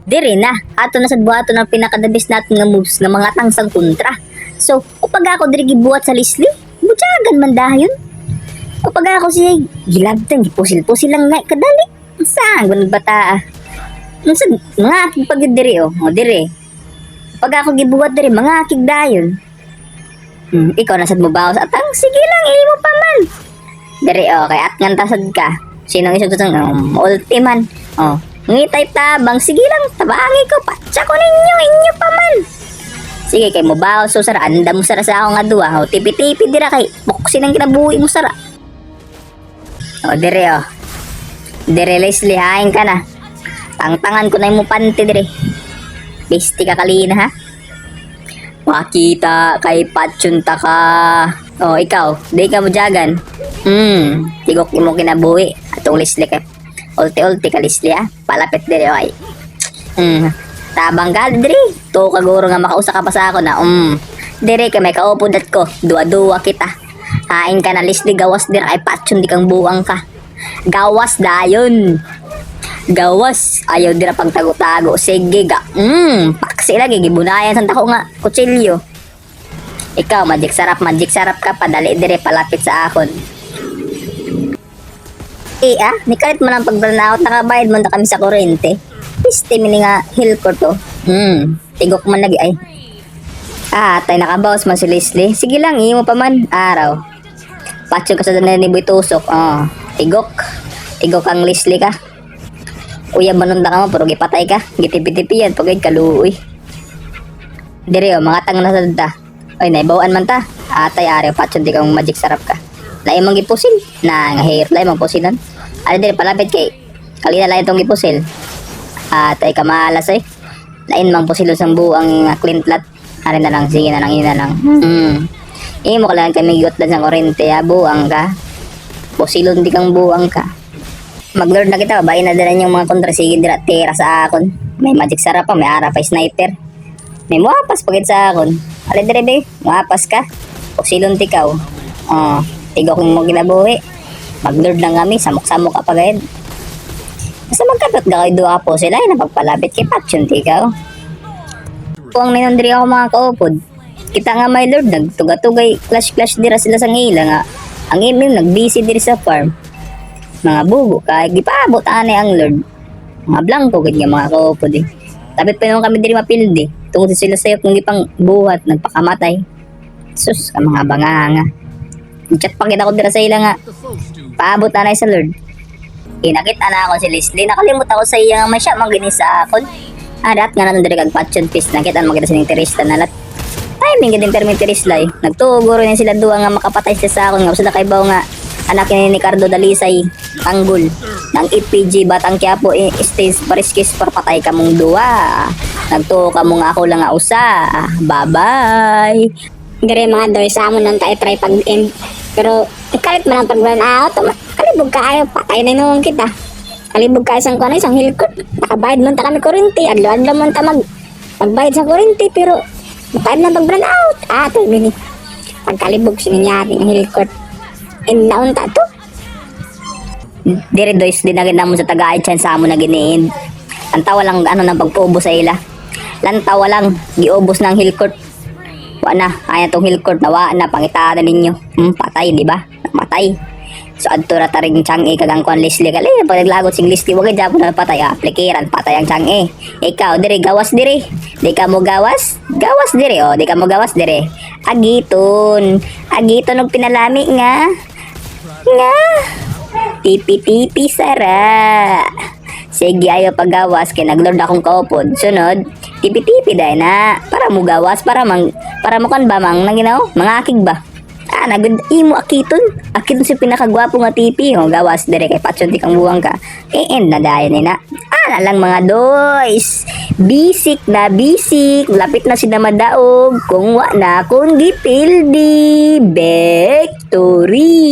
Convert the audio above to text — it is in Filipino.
Dire na, ato na sa buhato ng pinakadabis natin nga moves ng mga tangsang kontra. So, upag ako dire gibuhat sa Leslie, butyagan man dayon. Upag ako siya, gilabtan, gipusil-pusil lang nga kadali. Saan ko nagbata? Unsa mga akig pag dire o dire. Upag ako gibuhat dire, mga akig dayon. Ikaw nasad mo bawas atang, sige lang, imo pa man. Dire okay, at ngantasad ka. Sinong isang tutang, ultiman. Ngitay tabang, sige lang, tabangi ko, patsa ko ninyo, inyo pa man. Sige, kay mo bawas, so sara, anda mo sara sa ako nga duwa. Tipi-tipi dira kay, buksin ang kinabuhi mo sara. Dire Dire Leslie, hain ka na. Tangtangan ko na yung panty dire. Besti ka kalina ha. Makita kay patsunta ka. Ikaw, di ka mo jagan. Tigok mo kinabuhi. Atong Leslie ka. Ulti-ulti ka Leslie ha. Palapit dire okay. Tabang ka dire. To kaguro nga makausa ka pa sa ako na. Dire ka may kaupudat ko. Dua-dua kita. Hain ka na Leslie, gawas dire ay patsun di kang buwang ka. Gawas dayon. Gawas. Ayaw dira pang tago-tago. Sige ga. Paksi lagi. Gibunayan sa tako nga. Kutsilyo. Ikaw, magic sarap ka. Padali dire palapit sa akon. Nikalit mo ng pagburnout. Nakabayad mo na kami sa kurente. Piste mini nga hill ko to. Tigok man lagi ay. Tay nakabawas man si Leslie. Sige lang, imo pa man. Araw. Patso ka sa danan ni Boy Tusok. Tigok ang Leslie ka. Uya manunda ka mo, pero gipatay ka. Gitipi-tipi yan, pagay kaluoy. Dire mga tang nasada. Ay, naibawaan man ta. Atay araw, patso di kang magic sarap ka. Lain mong gipusil. Na, nga hair, lain mong pusilan. Dire, palapit kay. Kalina lain itong gipusil. Atay ka malas eh. Lain mang pusilon sang buang klintlat. Hari na lang, sige na lang, yun na lang. Imo ka lang kami gotlan sang orente, buang ka. Pusilon di kang buang ka. Mag-lord na kita, babae na dala yung mga kontra. Sige, dira, tira sa akon. May magic sarap pa, may ara pa, sniper. May muapas pagit sa akon. Dire, be, muapas ka. Pusilon tikaw. Tigok mo ginabuhi. Mag-lord lang kami, samok-samok ka pagayad. Basta magkapit ka kayo duwa po sila, napagpalapit kay Patsun tikaw. Kung ninandri ako mga kaupod, kita nga my lord, nagtuga-tugay, clash-clash dira sila sa ngila nga. Ang email, nag-busy dira sa farm. Mga bugo, kaya gipaabot anay ang lord. Mga blanco, ganyan mga kaupod eh. Tapit pa naman kami diri mapildi. Tungkol sila sa'yo kung ipang buhat, nagpakamatay. Sus, ka mga banganga. Chat pa kita ko dira sa ila nga. Paabot anay sa lord. Nakita na ako si Leslie. Nakalimut ako sa iya nga may siya maginis sa akon. Arat nga natin diri kag Patsun Fist. Nakita na magkita sining terista na lat. Timing din termin terista eh. Nagtuguro rin sila duwa nga makapatay siya sa akon. Nga sila kay baw nga anak ni Ricardo Dalisay Tanggol ng EPG Batang Quiapo stage pariskis patay ka mong duwa. Nagtuo ka mong ako lang nga usa. Bye-bye. Dire mga doy sa amon nang try pag-end. Pero ikalit man ang pag-run out. Kalibog ka ayaw, patay na nung kita. Kalibog ka isang kuwanay, isang hilkot. Nakabayad man ta kami kurinti. Adlo-adlo man ta magbayad sa kurinti. Pero patay na pag-run out. Ito mini. Pagkalibog sininyating ang hilkot. And naon ta to. Dire dois dinagin na mo sa tagaay chan sa amo na giniin. Lantawa lang ng pagpubo sa ila. Lantawa lang giubos ng hilkot. Wala na, kaya tong hilkot nawa na pangitaan na ninyo. Patay, di ba? Matay. So adto ra taring Chang'e kagang kuan Leslie gali pag naglagot sing Leslie wag gyud na patay aplikiran patay ang Chang'e. Ikaw dire gawas dire. Di ka mo gawas? Gawas dire di ka mo gawas dire. Agiton og pinalami nga. Nga. Tipi-tipi sara. Sige ayo paggawas kay naglord akong kaupod. Sunod, tipi-tipi dai na para mo gawas para mo kan ba mang nanginaw mga akig ba. Nagud imo akiton si pinakagwapo nga tipi gawas dire kay Patsun ti kang buwang ka. End na dayon ni na. Lang mga doys. Bisik na bisik, lapit na sila madaog kung wa na kung gipildi. Victory.